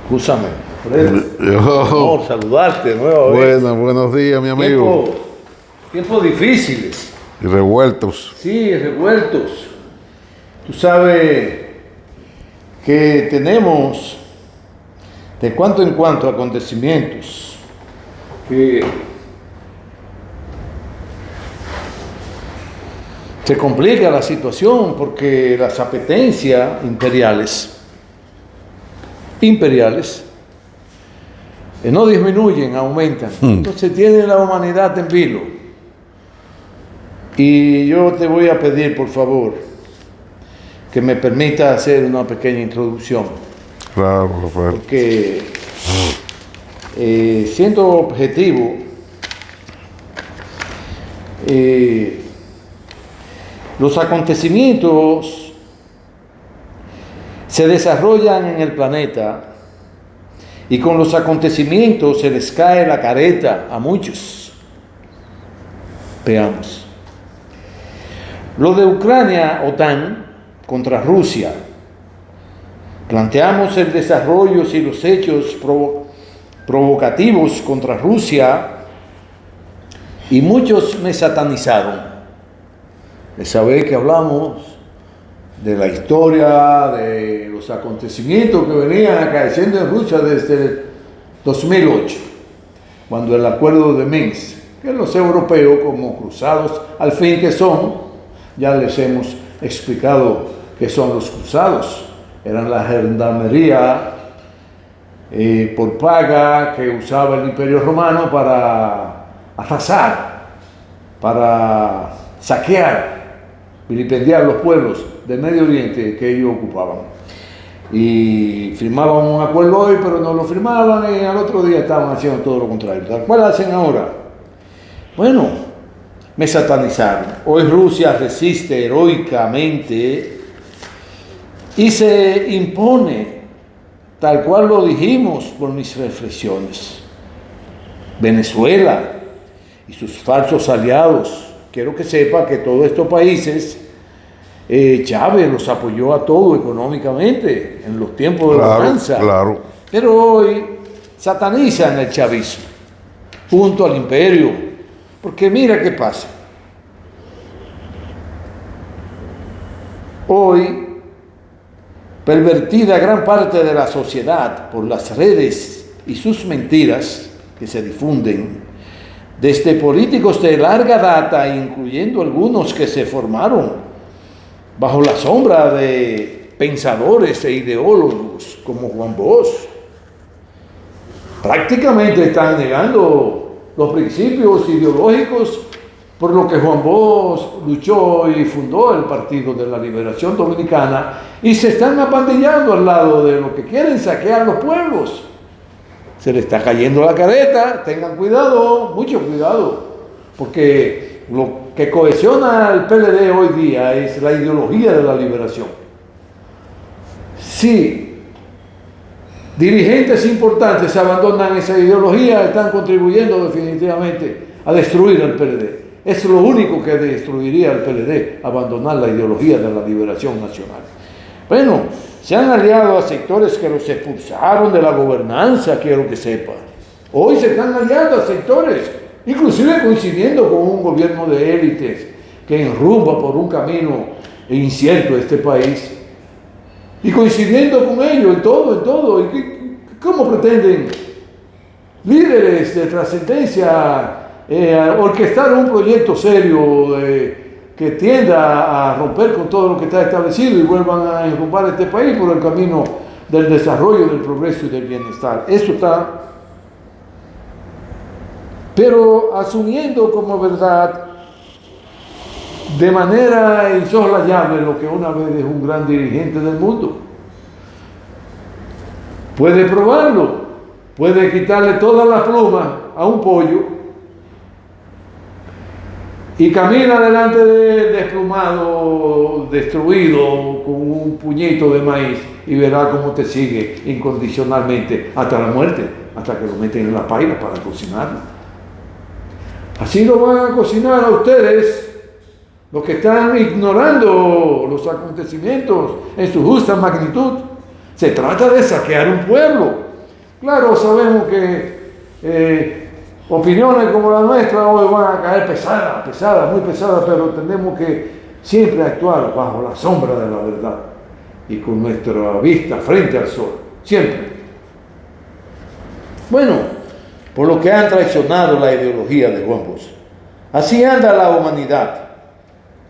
Escúchame, por saludarte de nuevo. Buenos días, mi amigo. Tiempos difíciles. Y revueltos. Sí, revueltos. Tú sabes que tenemos de cuanto en cuanto acontecimientos que se complica la situación porque las apetencias imperiales no disminuyen, aumentan. Entonces tiene la humanidad en vilo. Y yo te voy a pedir, por favor, que me permita hacer una pequeña introducción. Claro, Rafael. Porque siendo objetivo, los acontecimientos se desarrollan en el planeta y con los acontecimientos se les cae la careta a muchos. Veamos. Lo de Ucrania, OTAN, contra Rusia. Planteamos el desarrollo y los hechos provocativos contra Rusia y muchos me satanizaron. De saber que hablamos de la historia, de los acontecimientos que venían acaeciendo en Rusia desde el 2008, cuando el acuerdo de Minsk, que los europeos como cruzados al fin que son, ya les hemos explicado qué son los cruzados, eran la gendarmería por paga que usaba el Imperio Romano para arrasar, para saquear, vilipendiar los pueblos del Medio Oriente que ellos ocupaban. Y firmaban un acuerdo hoy, pero no lo firmaban y al otro día estaban haciendo todo lo contrario. ¿Cuál hacen ahora? Bueno, me satanizaron. Hoy Rusia resiste heroicamente y se impone, tal cual lo dijimos por mis reflexiones. Venezuela y sus falsos aliados. Quiero que sepa que todos estos países, Chávez los apoyó a todo económicamente en los tiempos de bonanza. Claro. Pero hoy satanizan el chavismo junto al imperio. Porque mira qué pasa. Hoy, pervertida gran parte de la sociedad por las redes y sus mentiras que se difunden, desde políticos de larga data, incluyendo algunos que se formaron bajo la sombra de pensadores e ideólogos como Juan Bosch, prácticamente están negando los principios ideológicos por lo que Juan Bosch luchó y fundó el Partido de la Liberación Dominicana, y se están apandillando al lado de los que quieren saquear los pueblos. Se le está cayendo la careta, tengan cuidado, mucho cuidado, porque lo que cohesiona el PLD hoy día es la ideología de la liberación. Si dirigentes importantes abandonan esa ideología, están contribuyendo definitivamente a destruir el PLD. Es lo único que destruiría el PLD, abandonar la ideología de la liberación nacional. Bueno, se han aliado a sectores que los expulsaron de la gobernanza, quiero que sepan. Hoy se están aliando a sectores, inclusive coincidiendo con un gobierno de élites que enrumba por un camino incierto este país, y coincidiendo con ellos en todo. ¿Y cómo pretenden líderes de trascendencia orquestar un proyecto serio que tienda a romper con todo lo que está establecido y vuelvan a enrumbar este país por el camino del desarrollo, del progreso y del bienestar? Eso está. Pero asumiendo como verdad, de manera insoslayable, lo que una vez es un gran dirigente del mundo. Puede probarlo, puede quitarle todas las plumas a un pollo y camina delante de desplumado, destruido, con un puñito de maíz, y verá cómo te sigue incondicionalmente hasta la muerte, hasta que lo meten en la paila para cocinarlo. Así lo van a cocinar a ustedes, los que están ignorando los acontecimientos en su justa magnitud. Se trata de saquear un pueblo. Claro, sabemos que opiniones como la nuestra hoy van a caer pesadas, muy pesadas, pero tenemos que siempre actuar bajo la sombra de la verdad y con nuestra vista frente al sol, siempre. Bueno, por lo que han traicionado la ideología de Juan Bosch. Así anda la humanidad,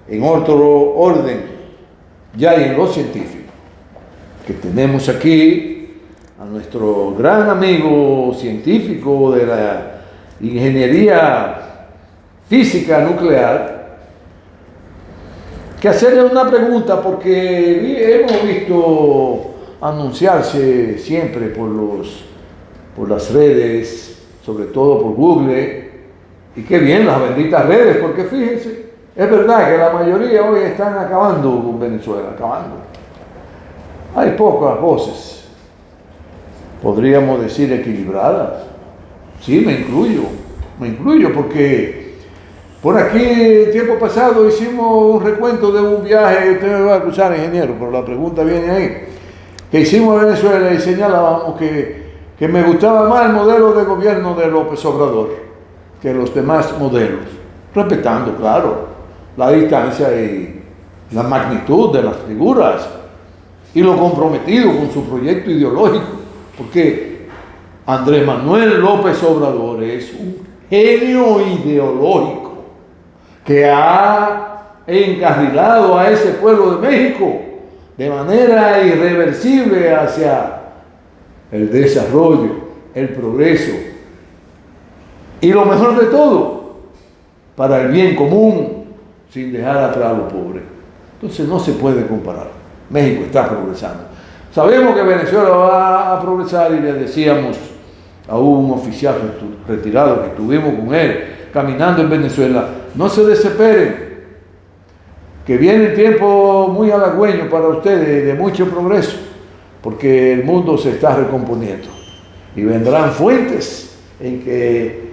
en otro orden, ya en lo científico, que tenemos aquí a nuestro gran amigo científico de la ingeniería física nuclear, que hacerle una pregunta, porque hemos visto anunciarse siempre por las redes, sobre todo por Google, y qué bien las benditas redes, porque fíjense, es verdad que la mayoría hoy están acabando con Venezuela, acabando. Hay pocas voces, podríamos decir equilibradas. Sí, me incluyo, porque por aquí, tiempo pasado, hicimos un recuento de un viaje, usted me va a acusar, ingeniero, pero la pregunta viene ahí, que hicimos a Venezuela y señalábamos que me gustaba más el modelo de gobierno de López Obrador que los demás modelos, respetando, claro, la distancia y la magnitud de las figuras y lo comprometido con su proyecto ideológico, porque Andrés Manuel López Obrador es un genio ideológico que ha encarrilado a ese pueblo de México de manera irreversible hacia el desarrollo, el progreso y lo mejor de todo, para el bien común, sin dejar atrás a los pobres. Entonces no se puede comparar. México está progresando. Sabemos que Venezuela va a progresar y le decíamos a un oficial retirado que estuvimos con él caminando en Venezuela, no se desesperen, que viene un tiempo muy halagüeño para ustedes, de mucho progreso, porque el mundo se está recomponiendo y vendrán fuentes en que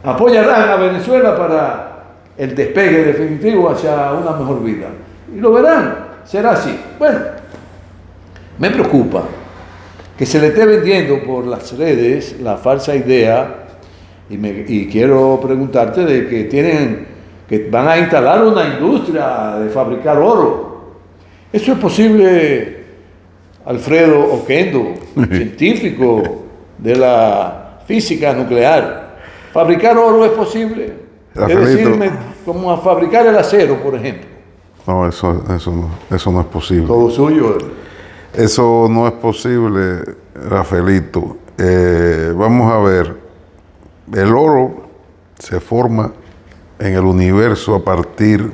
apoyarán a Venezuela para el despegue definitivo hacia una mejor vida. Y lo verán, será así. Bueno, me preocupa que se le esté vendiendo por las redes la falsa idea, y quiero preguntarte de que van a instalar una industria de fabricar oro. ¿Eso es posible, Alfredo Oquendo, científico de la física nuclear? ¿Fabricar oro es posible? Es decir, como a fabricar el acero, por ejemplo. No, eso no es posible. Todo suyo. Eso no es posible, Rafaelito. Vamos a ver, el oro se forma en el universo a partir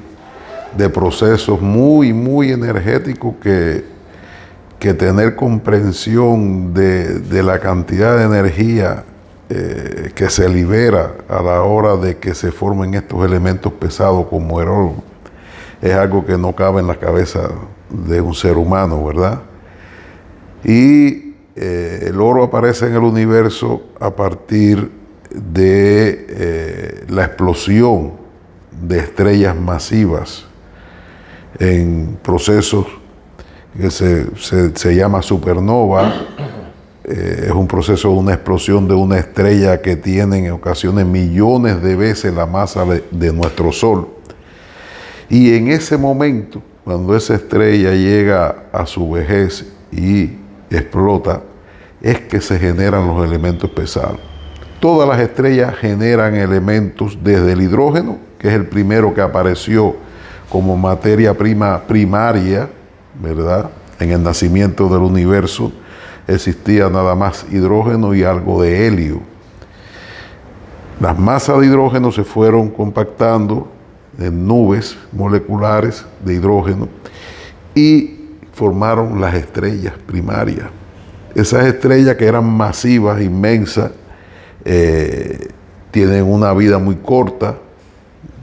de procesos muy, muy energéticos que tener comprensión de la cantidad de energía que se libera a la hora de que se formen estos elementos pesados como el oro, es algo que no cabe en la cabeza de un ser humano, ¿verdad? Y el oro aparece en el universo a partir de la explosión de estrellas masivas en procesos que se llama supernova. Es un proceso de una explosión de una estrella que tiene en ocasiones millones de veces la masa de nuestro Sol. Y en ese momento, cuando esa estrella llega a su vejez y explota, es que se generan los elementos pesados. Todas las estrellas generan elementos desde el hidrógeno, que es el primero que apareció como materia prima primaria, ¿verdad? En el nacimiento del universo existía nada más hidrógeno y algo de helio. Las masas de hidrógeno se fueron compactando en nubes moleculares de hidrógeno y formaron las estrellas primarias. Esas estrellas, que eran masivas, inmensas, tienen una vida muy corta.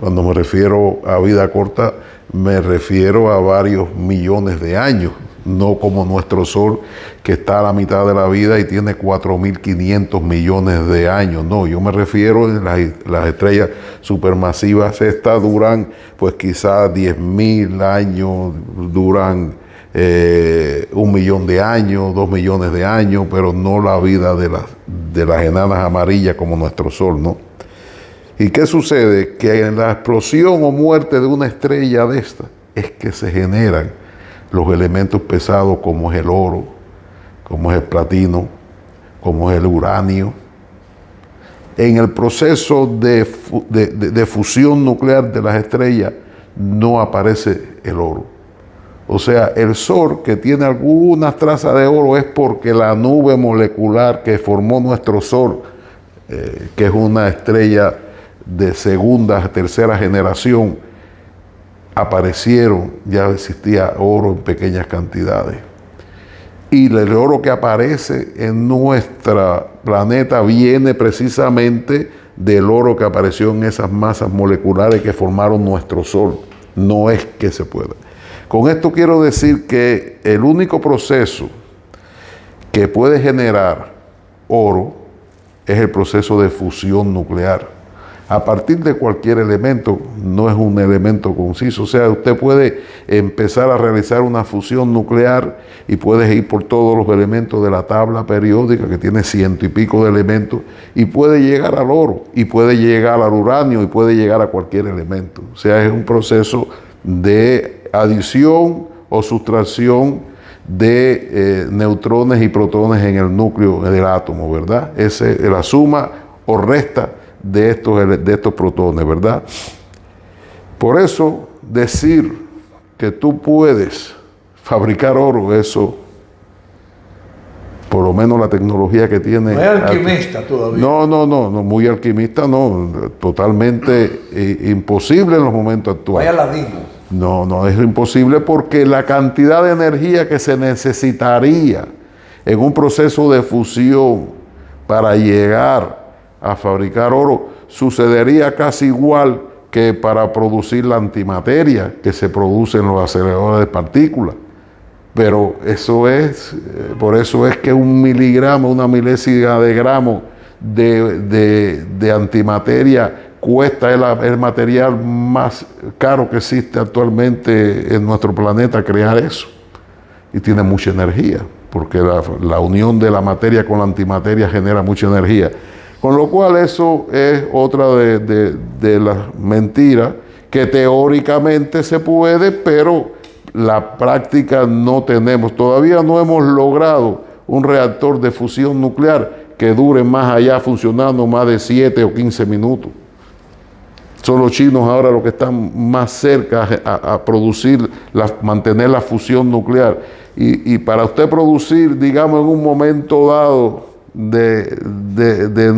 Cuando me refiero a vida corta, me refiero a varios millones de años, no como nuestro Sol, que está a la mitad de la vida y tiene 4.500 millones de años. No, yo me refiero a las estrellas supermasivas. Estas duran, pues quizás 10.000 años, duran 1 millón de años, 2 millones de años, pero no la vida de las enanas amarillas como nuestro Sol, ¿no? ¿Y qué sucede? Que en la explosión o muerte de una estrella de esta es que se generan los elementos pesados como es el oro, como es el platino, como es el uranio. En el proceso de fusión nuclear de las estrellas no aparece el oro. O sea, el Sol que tiene algunas trazas de oro es porque la nube molecular que formó nuestro Sol, que es una estrella de segunda, tercera generación, aparecieron, ya existía oro en pequeñas cantidades. Y el oro que aparece en nuestro planeta viene precisamente del oro que apareció en esas masas moleculares que formaron nuestro Sol. No es que se pueda. Con esto quiero decir que el único proceso que puede generar oro es el proceso de fusión nuclear. A partir de cualquier elemento, no es un elemento conciso. O sea, usted puede empezar a realizar una fusión nuclear y puede ir por todos los elementos de la tabla periódica, que tiene 100 y pico de elementos, y puede llegar al oro, y puede llegar al uranio, y puede llegar a cualquier elemento. O sea, es un proceso de adición o sustracción de neutrones y protones en el núcleo del átomo, ¿verdad? Es la suma o resta de estos protones, ¿verdad? Por eso decir que tú puedes fabricar oro, eso, por lo menos la tecnología que tiene... No es alquimista todavía. No, muy alquimista no, totalmente imposible en los momentos actuales. Vaya ladino. No, es imposible porque la cantidad de energía que se necesitaría en un proceso de fusión para llegar a fabricar oro sucedería casi igual que para producir la antimateria que se produce en los aceleradores de partículas. Pero eso es, por eso es que 1 miligramo, 1 milésima de gramo de antimateria cuesta el material más caro que existe actualmente en nuestro planeta crear eso. Y tiene mucha energía, porque la unión de la materia con la antimateria genera mucha energía. Con lo cual eso es otra de las mentiras que teóricamente se puede, pero la práctica no tenemos. Todavía no hemos logrado un reactor de fusión nuclear que dure más allá funcionando más de 7 o 15 minutos. Son los chinos ahora los que están más cerca a producir, mantener la fusión nuclear. Y para usted producir, digamos, en un momento dado de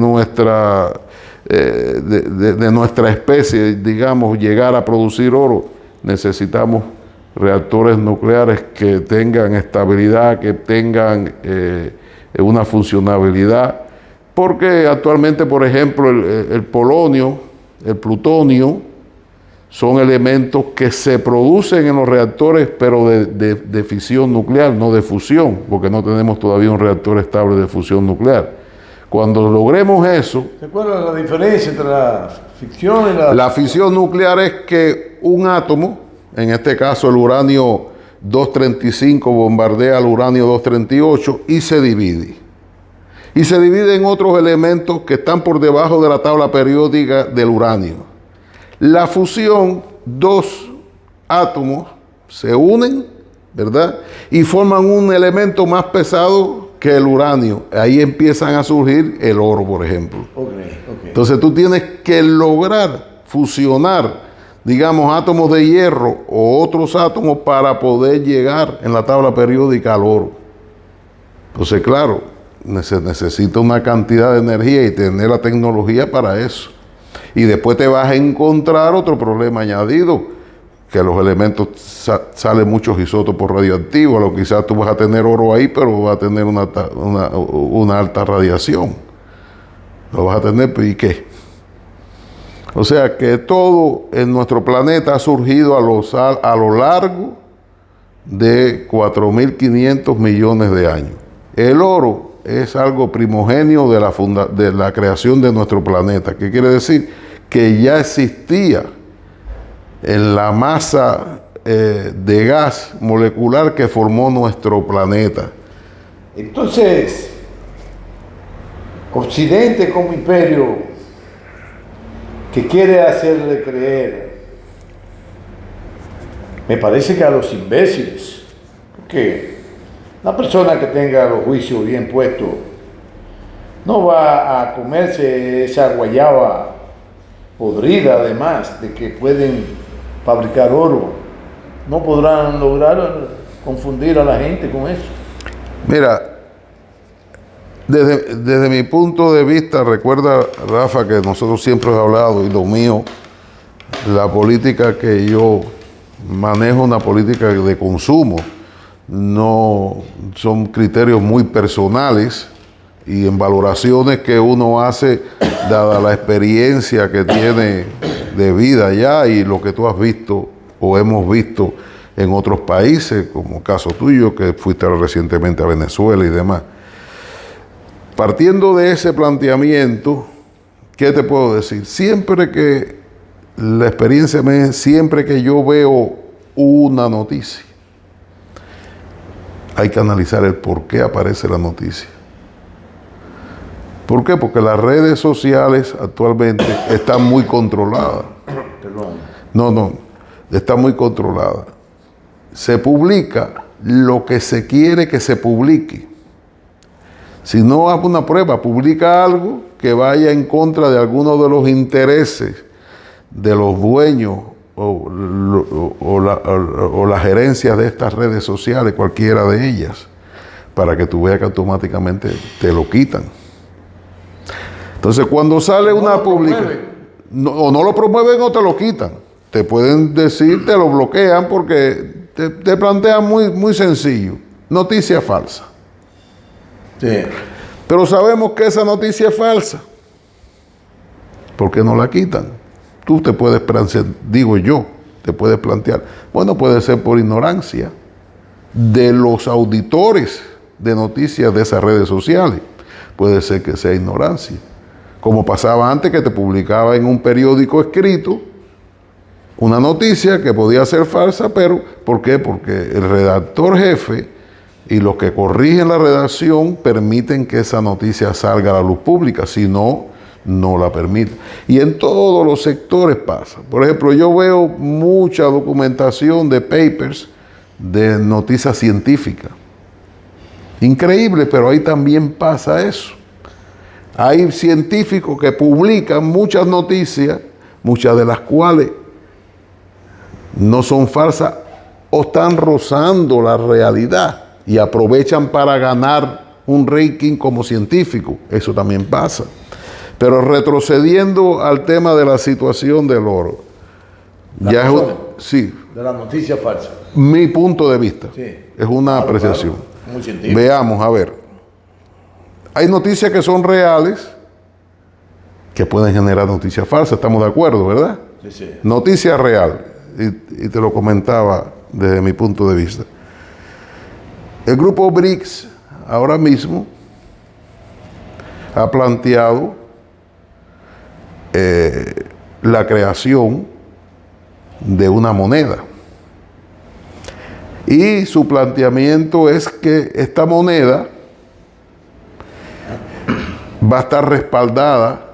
nuestra especie, digamos, llegar a producir oro, necesitamos reactores nucleares que tengan estabilidad, que tengan una funcionabilidad. Porque actualmente, por ejemplo, el polonio, el plutonio, son elementos que se producen en los reactores, pero de fisión nuclear, no de fusión, porque no tenemos todavía un reactor estable de fusión nuclear. Cuando logremos eso... ¿Se acuerdan la diferencia entre la ficción y la...? La fisión nuclear es que un átomo, en este caso el uranio 235 bombardea al uranio 238 y se divide. Y se divide en otros elementos que están por debajo de la tabla periódica del uranio. La fusión, 2 átomos se unen, ¿verdad? Y forman un elemento más pesado que el uranio. Ahí empiezan a surgir el oro, por ejemplo. Okay. Entonces tú tienes que lograr fusionar, digamos, átomos de hierro o otros átomos para poder llegar en la tabla periódica al oro. Entonces, claro, necesita una cantidad de energía y tener la tecnología para eso. Y después te vas a encontrar otro problema añadido, que los elementos salen muchos isótopos radioactivos. Lo quizás tú vas a tener oro ahí, pero vas a tener una alta radiación. Lo vas a tener, ¿y qué? O sea que todo en nuestro planeta ha surgido a lo largo de 4.500 millones de años. El oro es algo primogenio de la creación de nuestro planeta. ¿Qué quiere decir? Que ya existía en la masa de gas molecular que formó nuestro planeta. Entonces, Occidente como imperio que quiere hacerle creer, me parece que a los imbéciles, porque la persona que tenga los juicios bien puestos no va a comerse esa guayaba podrida, además de que pueden fabricar oro. No podrán lograr confundir a la gente con eso. Mira, desde mi punto de vista, recuerda, Rafa, que nosotros siempre hemos hablado, y lo mío, la política que yo manejo, una política de consumo, no son criterios muy personales y en valoraciones que uno hace dada la experiencia que tiene de vida ya y lo que tú has visto o hemos visto en otros países, como caso tuyo, que fuiste recientemente a Venezuela y demás. Partiendo de ese planteamiento, ¿qué te puedo decir? Siempre que la experiencia siempre que yo veo una noticia, hay que analizar el por qué aparece la noticia. ¿Por qué? Porque las redes sociales actualmente están muy controladas. No, están muy controladas. Se publica lo que se quiere que se publique. Si no hago una prueba, publica algo que vaya en contra de alguno de los intereses de los dueños o las gerencias de estas redes sociales, cualquiera de ellas, para que tú veas que automáticamente te lo quitan. Entonces, cuando sale una publicación, o no lo promueven o te lo quitan. Te pueden decir, te lo bloquean porque te plantean muy sencillo. Noticia falsa. Sí. Pero sabemos que esa noticia es falsa. ¿Por qué no la quitan? Tú te puedes plantear, digo yo, te puedes plantear, bueno, puede ser por ignorancia de los auditores de noticias de esas redes sociales. Puede ser que sea ignorancia. Como pasaba antes, que te publicaba en un periódico escrito una noticia que podía ser falsa, pero ¿por qué? Porque el redactor jefe y los que corrigen la redacción permiten que esa noticia salga a la luz pública, si no, no la permiten. Y en todos los sectores pasa. Por ejemplo, yo veo mucha documentación de papers de noticias científicas. Increíble, pero ahí también pasa eso. Hay científicos que publican muchas noticias, muchas de las cuales no son falsas o están rozando la realidad y aprovechan para ganar un ranking como científico. Eso también pasa. Pero retrocediendo al tema de la situación del oro, ya es sí, de la noticia falsa. Mi punto de vista. Sí. Es una apreciación. Claro. Muy científico. Veamos, a ver. Hay noticias que son reales, que pueden generar noticias falsas, estamos de acuerdo, ¿verdad? Sí, sí. Noticia real, y te lo comentaba desde mi punto de vista. El grupo BRICS ahora mismo ha planteado la creación de una moneda. Y su planteamiento es que esta moneda va a estar respaldada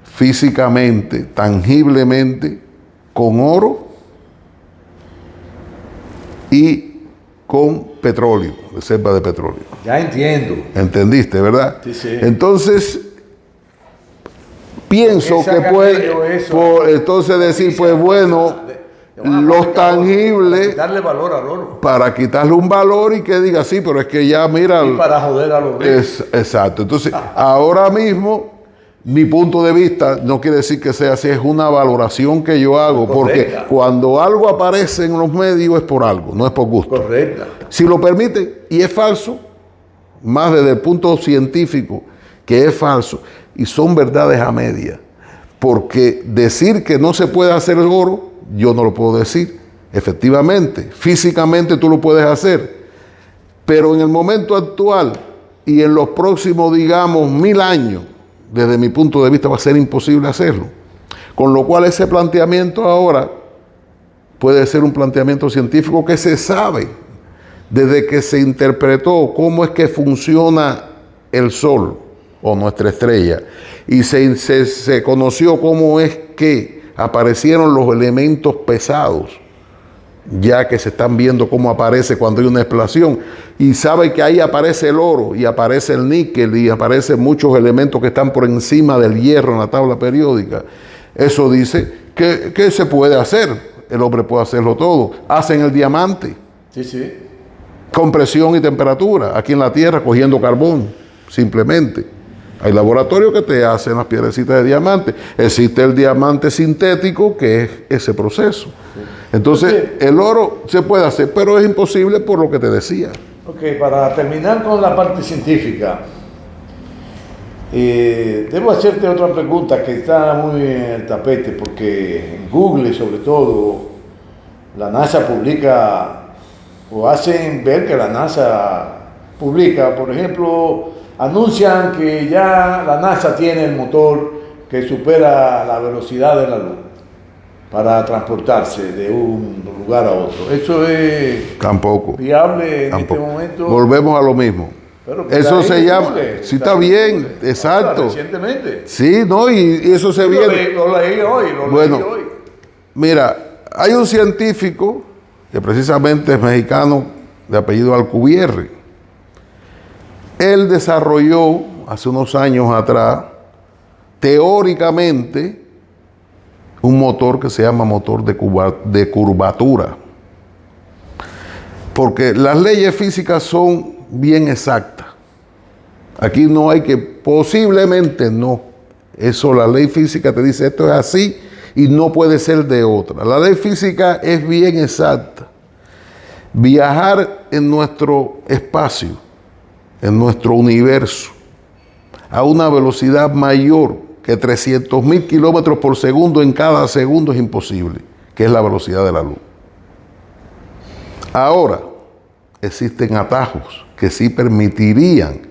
físicamente, tangiblemente, con oro y con petróleo, reserva de petróleo. Ya entiendo. ¿Entendiste, verdad? Sí, sí. Entonces, pienso que puede, entonces decir, pues bueno, los tangibles, darle valor al oro. para quitarle un valor y que diga, sí, pero es que ya, mira. Y para joder a los ricos. Exacto. Entonces, ahora mismo, mi punto de vista no quiere decir que sea así, es una valoración que yo hago, porque cuando algo aparece en los medios es por algo, no es por gusto. Correcta. Si lo permiten y es falso, más desde el punto científico, que es falso, y son verdades a media, porque decir que no se puede hacer el oro, yo no lo puedo decir. Efectivamente, físicamente tú lo puedes hacer, pero en el momento actual y en los próximos, digamos, 1000 años, desde mi punto de vista va a ser imposible hacerlo. Con lo cual ese planteamiento ahora puede ser un planteamiento científico que se sabe desde que se interpretó cómo es que funciona el Sol o nuestra estrella y se conoció cómo es que aparecieron los elementos pesados, ya que se están viendo cómo aparece cuando hay una explosión, y sabe que ahí aparece el oro y aparece el níquel y aparecen muchos elementos que están por encima del hierro en la tabla periódica. Eso dice que se puede hacer, el hombre puede hacerlo todo. Hacen el diamante, Sí, sí. con presión y temperatura, aquí en la Tierra, cogiendo carbón, simplemente. Hay laboratorios que te hacen las piedrecitas de diamante. Existe el diamante sintético, que es ese proceso. Entonces, el oro se puede hacer, pero es imposible por lo que te decía. Ok, para terminar con la parte científica, debo hacerte otra pregunta que está muy en el tapete, porque en Google, sobre todo, la NASA publica, o hacen ver que la NASA publica, por ejemplo, anuncian que ya la NASA tiene el motor que supera la velocidad de la luz para transportarse de un lugar a otro. ¿Eso es Tampoco. viable en Tampoco. este momento? Volvemos a lo mismo. Pero que Eso está ahí se en llama, Google, sí está bien, Google. exacto. Ahora, recientemente. Sí, no, y eso se viene. Lo leí hoy, Bueno. leí hoy. Mira, hay un científico que precisamente es mexicano, de apellido Alcubierre. Él desarrolló hace unos años atrás, teóricamente, un motor que se llama motor de curvatura. Porque las leyes físicas son bien exactas. Aquí no hay que, posiblemente no. Eso, la ley física te dice esto es así y no puede ser de otra. La ley física es bien exacta. Viajar en nuestro espacio, en nuestro universo, a una velocidad mayor que 300.000 kilómetros por segundo en cada segundo es imposible, que es la velocidad de la luz. Ahora, existen atajos que sí permitirían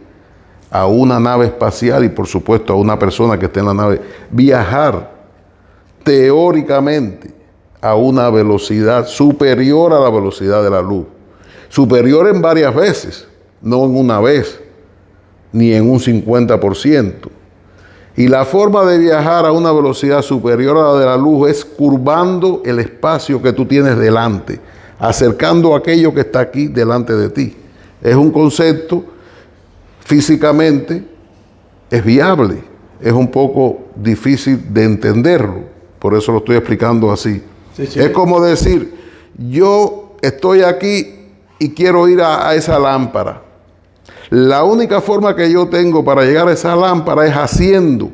a una nave espacial y por supuesto a una persona que esté en la nave viajar teóricamente a una velocidad superior a la velocidad de la luz. Superior en varias veces, no en una vez, ni en un 50%. Y la forma de viajar a una velocidad superior a la de la luz es curvando el espacio que tú tienes delante, acercando aquello que está aquí delante de ti. Es un concepto, físicamente, es viable, es un poco difícil de entenderlo, por eso lo estoy explicando así. Sí, sí. Es como decir, yo estoy aquí y quiero ir a esa lámpara. La única forma que yo tengo para llegar a esa lámpara es haciendo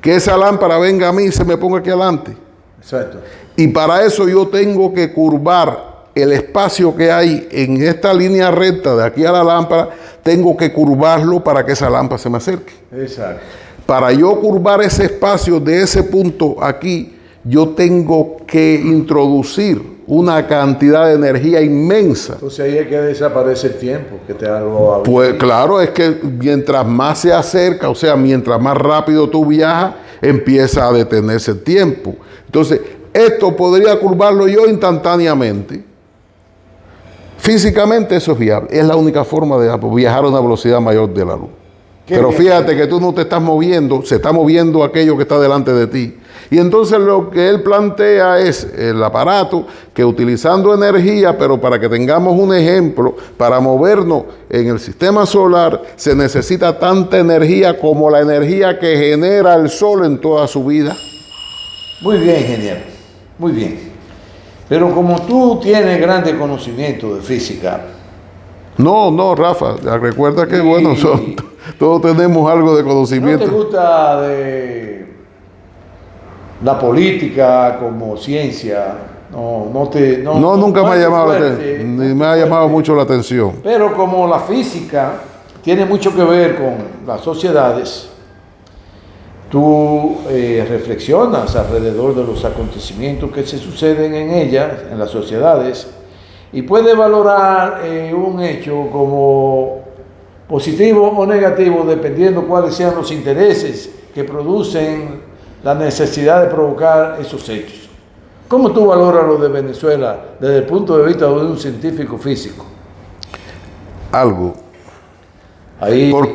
que esa lámpara venga a mí y se me ponga aquí adelante. Exacto. Y para eso yo tengo que curvar el espacio que hay en esta línea recta de aquí a la lámpara, tengo que curvarlo para que esa lámpara se me acerque. Exacto. Para yo curvar ese espacio de ese punto aquí, yo tengo que introducir una cantidad de energía inmensa. Entonces ahí es que desaparece el tiempo, que te hago. Pues claro, es que mientras más se acerca, o sea, mientras más rápido tú viajas, empieza a detenerse el tiempo. Entonces, esto podría curvarlo yo instantáneamente. Físicamente eso es viable. Es la única forma de viajar a una velocidad mayor de la luz. Pero fíjate que tú no te estás moviendo, se está moviendo aquello que está delante de ti. Y entonces lo que él plantea es el aparato que utilizando energía, pero para que tengamos un ejemplo, para movernos en el sistema solar se necesita tanta energía como la energía que genera el Sol en toda su vida. Muy bien, ingeniero. Muy bien. Pero como tú tienes grande conocimiento de física. No, Rafa, recuerda que bueno, todos tenemos algo de conocimiento. ¿No te gusta de la política como ciencia? No, Nunca me ha llamado ni me ha llamado mucho la atención. Pero como la física tiene mucho que ver con las sociedades, tú reflexionas alrededor de los acontecimientos que se suceden en ellas, en las sociedades, y puedes valorar un hecho como positivo o negativo, dependiendo cuáles sean los intereses que producen la necesidad de provocar esos hechos. ¿Cómo tú valoras lo de Venezuela desde el punto de vista de un científico físico? Algo. Ahí, ¿Por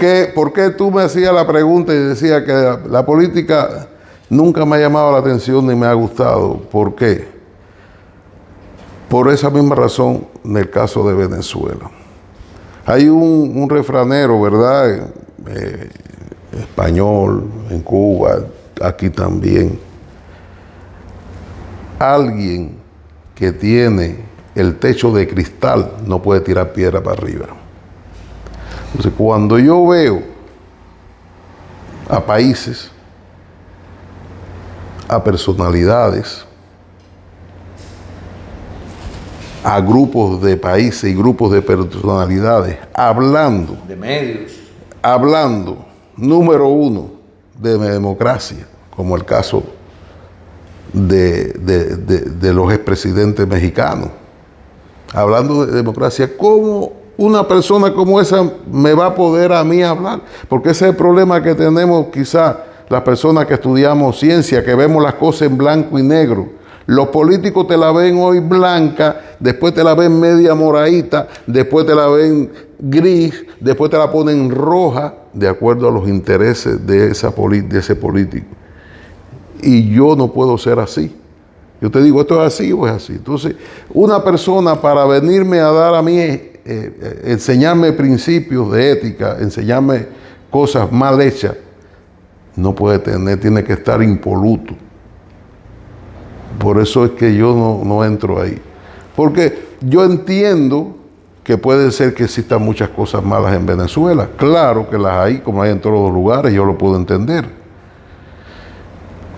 qué tú me hacías la pregunta y decías que la política nunca me ha llamado la atención ni me ha gustado? ¿Por qué? Por esa misma razón en el caso de Venezuela. Hay un refranero, ¿verdad? Español, en Cuba, aquí también. Alguien que tiene el techo de cristal no puede tirar piedra para arriba. Entonces, cuando yo veo a países, a personalidades, a grupos de países y grupos de personalidades hablando, de medios. número uno, de democracia, como el caso de los expresidentes mexicanos, hablando de democracia, ¿cómo una persona como esa me va a poder a mí hablar? Porque ese es el problema que tenemos quizá las personas que estudiamos ciencia, que vemos las cosas en blanco y negro. Los políticos te la ven hoy blanca, después te la ven media moradita, después te la ven gris, después te la ponen roja, de acuerdo a los intereses de ese político. Y yo no puedo ser así. Yo te digo, ¿esto es así o es así? Entonces, una persona para venirme a dar a mí, enseñarme principios de ética, enseñarme cosas mal hechas, no puede tiene que estar impoluto. Por eso es que yo no entro ahí. Porque yo entiendo que puede ser que existan muchas cosas malas en Venezuela. Claro que las hay, como hay en todos los lugares, yo lo puedo entender.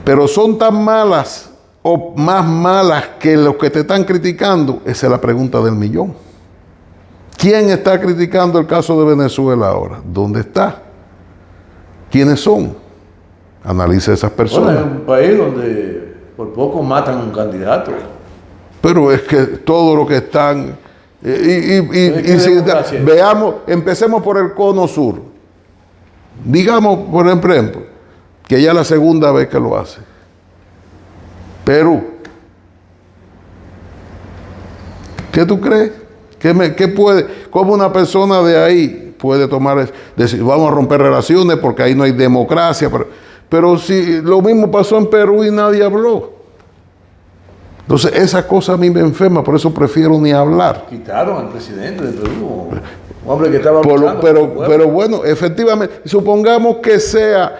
Pero son tan malas o más malas que los que te están criticando. Esa es la pregunta del millón. ¿Quién está criticando el caso de Venezuela ahora? ¿Dónde está? ¿Quiénes son? Analiza esas personas. Bueno, es un país donde por poco matan a un candidato. Pero es que todo lo que están... veamos, empecemos por el cono sur. Digamos, por ejemplo, que ya es la segunda vez que lo hace. Perú. ¿Qué tú crees? ¿Qué puede? ¿Cómo una persona de ahí puede decir, vamos a romper relaciones porque ahí no hay democracia? Pero si lo mismo pasó en Perú y nadie habló. Entonces, esa cosa a mí me enferma, por eso prefiero ni hablar. Quitaron al presidente de Perú, un hombre que estaba pero bueno, efectivamente, supongamos que sea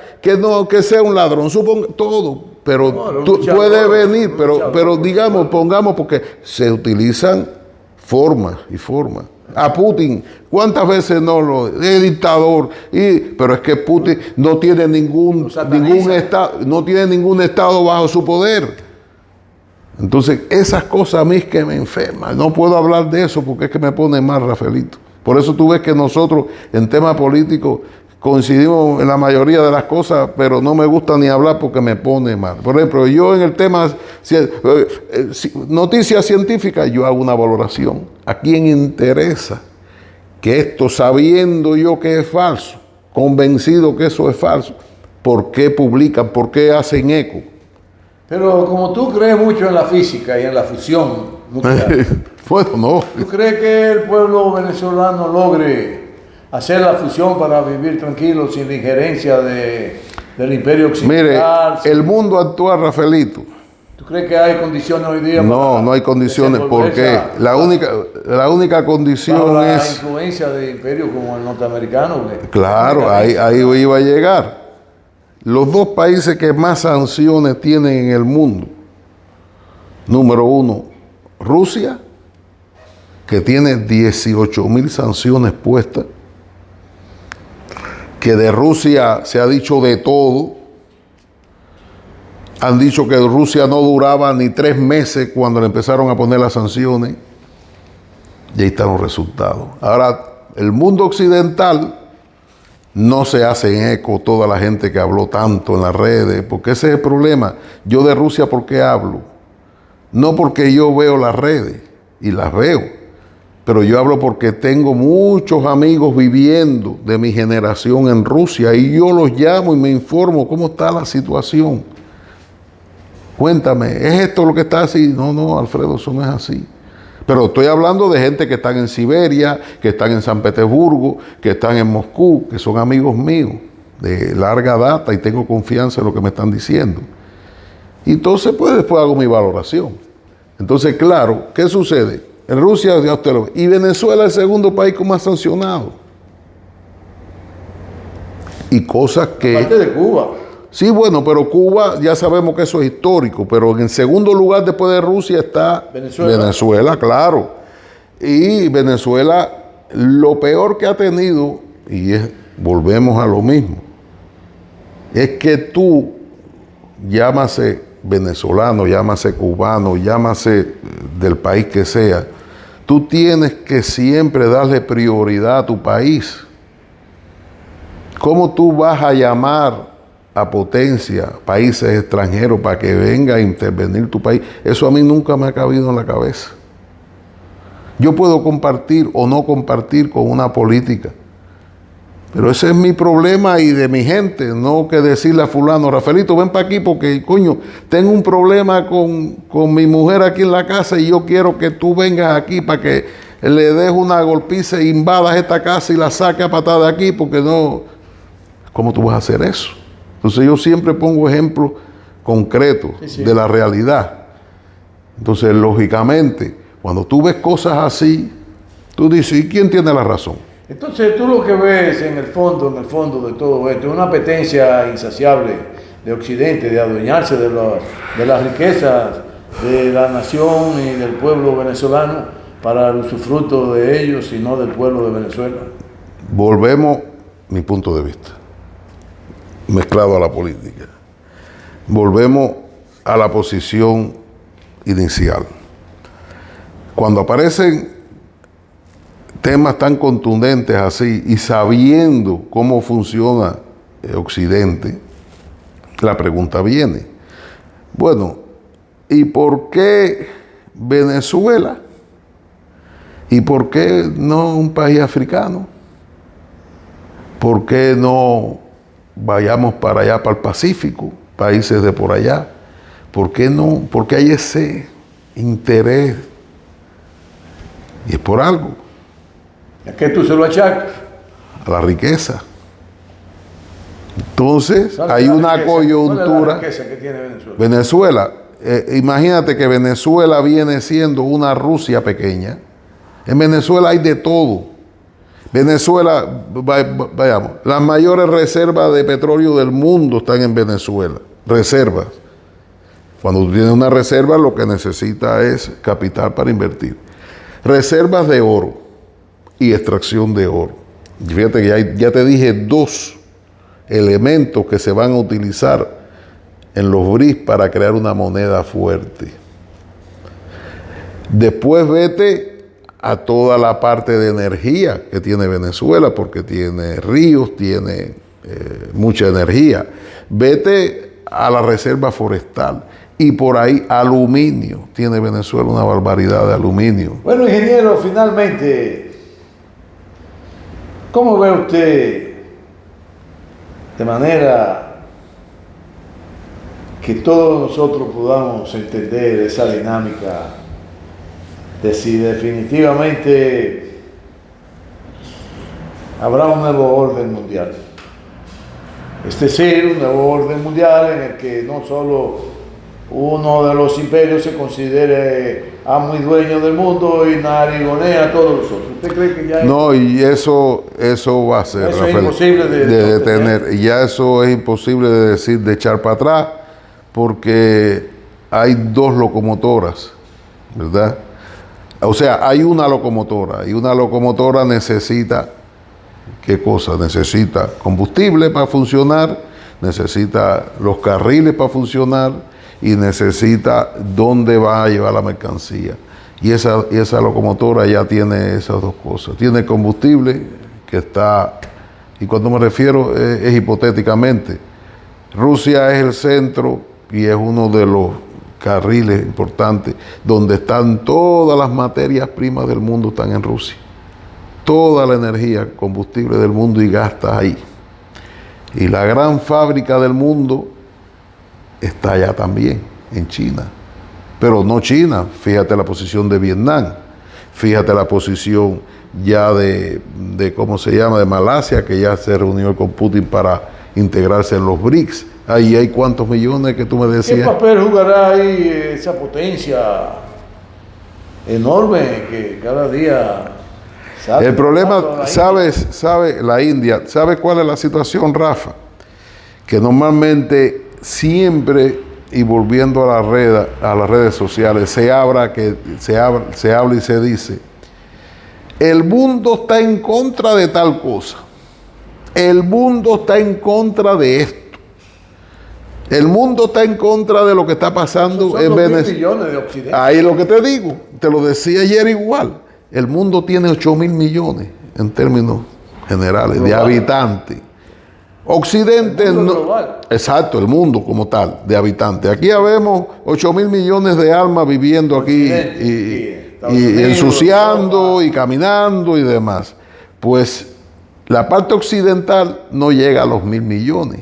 un ladrón, todo, pero puede venir, pero digamos, pongamos, porque se utilizan formas y formas. A Putin, ¿cuántas veces es dictador? Pero es que Putin no tiene ningún estado bajo su poder. Entonces, esas cosas a mí es que me enferman. No puedo hablar de eso porque es que me pone mal, Rafaelito. Por eso tú ves que nosotros en temas políticos coincidimos en la mayoría de las cosas, pero no me gusta ni hablar porque me pone mal. Por ejemplo, yo en el tema noticias científicas, yo hago una valoración. ¿A quién interesa que esto, sabiendo yo que es falso, convencido que eso es falso, por qué publican, por qué hacen eco? Pero como tú crees mucho en la física y en la fusión nuclear, bueno, no. ¿Tú crees que el pueblo venezolano logre hacer la fusión para vivir tranquilo sin la injerencia del imperio occidental? Mire, el mundo actual, Rafaelito. ¿Tú crees que hay condiciones hoy día? No hay condiciones, porque la única condición la es... la influencia de imperios como el norteamericano. Claro, ahí iba a llegar. Los dos países que más sanciones tienen en el mundo. Número uno, Rusia, que tiene 18,000 sanciones puestas, que de Rusia se ha dicho de todo. Han dicho que Rusia no duraba ni 3 meses cuando le empezaron a poner las sanciones. Y ahí están los resultados. Ahora, el mundo occidental no se hace eco toda la gente que habló tanto en las redes, porque ese es el problema. Yo de Rusia, ¿por qué hablo? No porque yo veo las redes, y las veo, pero yo hablo porque tengo muchos amigos viviendo de mi generación en Rusia, y yo los llamo y me informo cómo está la situación. Cuéntame, ¿es esto lo que está así? No, no, Alfredo, eso no es así. Pero estoy hablando de gente que están en Siberia, que están en San Petersburgo, que están en Moscú, que son amigos míos de larga data y tengo confianza en lo que me están diciendo. Y entonces, pues después hago mi valoración. Entonces, claro, ¿qué sucede? En Rusia, ya usted lo ve. Y Venezuela es el segundo país con más sancionado. Y cosas que... Aparte de Cuba. Sí, bueno, pero Cuba ya sabemos que eso es histórico, pero en segundo lugar después de Rusia está Venezuela, claro. Y Venezuela, lo peor que ha tenido, y volvemos a lo mismo, es que tú, llámase venezolano, llámase cubano, llámase del país que sea, tú tienes que siempre darle prioridad a tu país. ¿Cómo tú vas a llamar a potencia, países extranjeros para que venga a intervenir tu país? Eso a mí nunca me ha cabido en la cabeza. Yo puedo compartir o no compartir con una política, pero ese es mi problema y de mi gente, no que decirle a fulano, Rafaelito, ven para aquí porque, coño, tengo un problema con mi mujer aquí en la casa y yo quiero que tú vengas aquí para que le des una golpiza e invadas esta casa y la saques a patada de aquí, porque no... ¿Cómo tú vas a hacer eso? Entonces yo siempre pongo ejemplos concretos de la realidad. Entonces, lógicamente, cuando tú ves cosas así, tú dices, ¿y quién tiene la razón? Entonces tú lo que ves en el fondo de todo esto es una apetencia insaciable de Occidente de adueñarse de las riquezas de la nación y del pueblo venezolano para el usufructo de ellos y no del pueblo de Venezuela. Volvemos, mi punto de vista, mezclado a la política. Volvemos a la posición inicial. Cuando aparecen temas tan contundentes así y sabiendo cómo funciona Occidente, la pregunta viene, bueno, ¿y por qué Venezuela? ¿Y por qué no un país africano? ¿Por qué no vayamos para allá, para el Pacífico, países de por allá? ¿Por qué no? ¿Por qué hay ese interés? Y es por algo. ¿A qué tú se lo achacas? A la riqueza. Entonces, hay una coyuntura. ¿Cuál es la riqueza que tiene Venezuela? Venezuela, imagínate que Venezuela viene siendo una Rusia pequeña. En Venezuela hay de todo. Venezuela, vayamos, las mayores reservas de petróleo del mundo están en Venezuela. Reservas. Cuando tú tienes una reserva, lo que necesitas es capital para invertir. Reservas de oro y extracción de oro. Fíjate que ya te dije dos elementos que se van a utilizar en los BRICS para crear una moneda fuerte. Después vete a toda la parte de energía que tiene Venezuela, porque tiene ríos, tiene mucha energía. Vete a la reserva forestal. Y por ahí aluminio. Tiene Venezuela una barbaridad de aluminio. Bueno, ingeniero, finalmente, ¿cómo ve usted de manera que todos nosotros podamos entender esa dinámica de si definitivamente habrá un nuevo orden mundial? Es decir, un nuevo orden mundial en el que no solo uno de los imperios se considere amo y dueño del mundo y narigonea a todos los otros. ¿Usted cree que ya no, y eso va a ser, eso Rafael, es imposible de detener? Y ya eso es imposible de decir, de echar para atrás, porque hay dos locomotoras, ¿verdad? O sea, hay una locomotora, y una locomotora necesita, ¿qué cosa? Necesita combustible para funcionar, necesita los carriles para funcionar, y necesita dónde va a llevar la mercancía. Y esa locomotora ya tiene esas dos cosas. Tiene combustible, que está, y cuando me refiero es hipotéticamente, Rusia es el centro y es uno de los carriles importantes donde están todas las materias primas del mundo, están en Rusia. Toda la energía, combustible del mundo y gas está ahí. Y la gran fábrica del mundo está allá también. en China. Pero no China, fíjate la posición de Vietnam, fíjate la posición ya de ¿cómo se llama?, de Malasia, que ya se reunió con Putin para integrarse en los BRICS. Ahí hay cuántos millones que tú me decías. ¿Qué papel jugará ahí esa potencia enorme que cada día... El problema, sabe la India, ¿sabe cuál es la situación, Rafa? Que normalmente siempre, y volviendo a las redes sociales, se habla y se dice, el mundo está en contra de tal cosa, el mundo está en contra de esto, el mundo está en contra de lo que está pasando en Venezuela. Ahí lo que te digo, te lo decía ayer igual. El mundo tiene 8.000 millones en términos generales global, de habitantes. Occidente el mundo global. Exacto, el mundo como tal, de habitantes. Aquí habemos 8.000 millones de almas viviendo aquí y ensuciando y caminando y demás. Pues la parte occidental no llega a los 1.000 millones.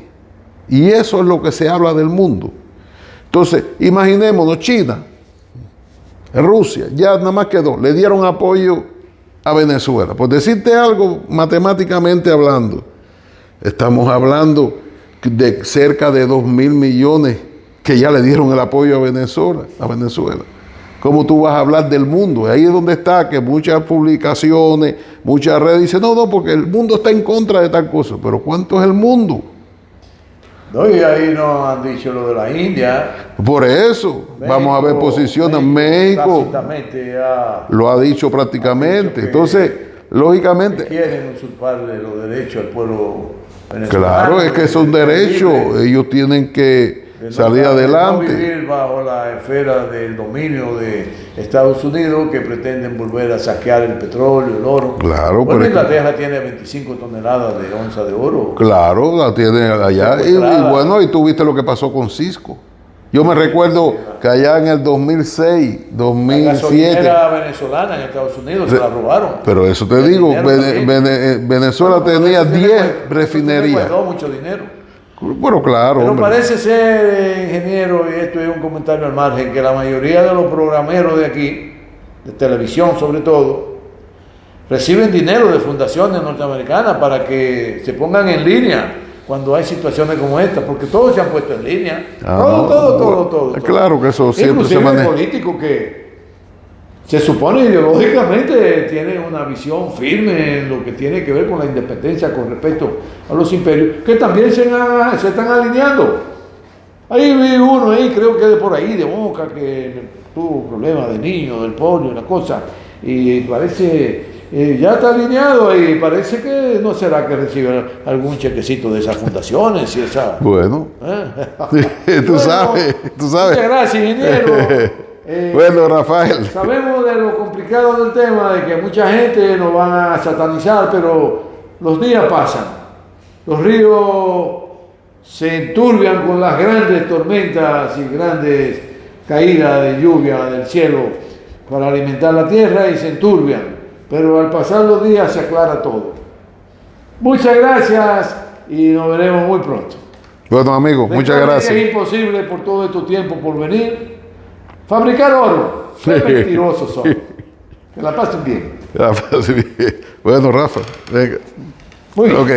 Y eso es lo que se habla del mundo. Entonces, imaginémonos China, Rusia, ya nada más quedó, le dieron apoyo a Venezuela. Por decirte algo, matemáticamente hablando, estamos hablando de cerca de 2.000 millones que ya le dieron el apoyo a Venezuela. ¿Cómo tú vas a hablar del mundo? Ahí es donde está que muchas publicaciones, muchas redes dicen, no, porque el mundo está en contra de tal cosa. Pero ¿cuánto es el mundo? No, y ahí nos han dicho lo de la India. Por eso, México, vamos a ver posiciones. México lo ha dicho prácticamente. Entonces, lógicamente... Quieren usurparle los derechos al pueblo venezolano. Claro, es que son derechos. Ellos tienen que salir adelante. No vivir bajo la esfera del dominio de Estados Unidos, que pretenden volver a saquear el petróleo, el oro. Claro, bueno, Inglaterra tiene 25 toneladas de onza de oro. Claro, la tiene allá. Y bueno, y tú viste lo que pasó con Cisco. Yo me recuerdo que allá en el 2006, 2007... La gasolinera venezolana en Estados Unidos se la robaron. Pero eso te digo, Venezuela tenía 10 refinerías. Mucho dinero. Bueno, claro. Pero parece ser, ingeniero, y esto es un comentario al margen, que la mayoría de los programeros de aquí, de televisión sobre todo, reciben dinero de fundaciones norteamericanas para que se pongan en línea cuando hay situaciones como esta, porque todos se han puesto en línea. Todo. Claro que eso siempre se maneja. Inclusive el político que se supone ideológicamente tiene una visión firme en lo que tiene que ver con la independencia con respecto a los imperios, que también se están alineando. Ahí vi uno, creo que de por ahí, de Boca, que tuvo problemas de niño, del polio, la cosa, y parece, ya está alineado y parece que no será que reciba algún chequecito de esas fundaciones y esa... Bueno, tú sabes. Muchas gracias, ingeniero. Bueno, Rafael. Sabemos de lo complicado del tema, de que mucha gente nos va a satanizar, pero los días pasan. Los ríos se enturbian con las grandes tormentas y grandes caídas de lluvia del cielo para alimentar la tierra y se enturbian. Pero al pasar los días se aclara todo. Muchas gracias y nos veremos muy pronto. Bueno, amigo, muchas gracias. Es imposible por todo este tiempo por venir. Fabricar oro. Qué mentirosos son. Que la pasen bien. Que la pasen bien. Bueno, Rafa, venga. Muy bien. Ok.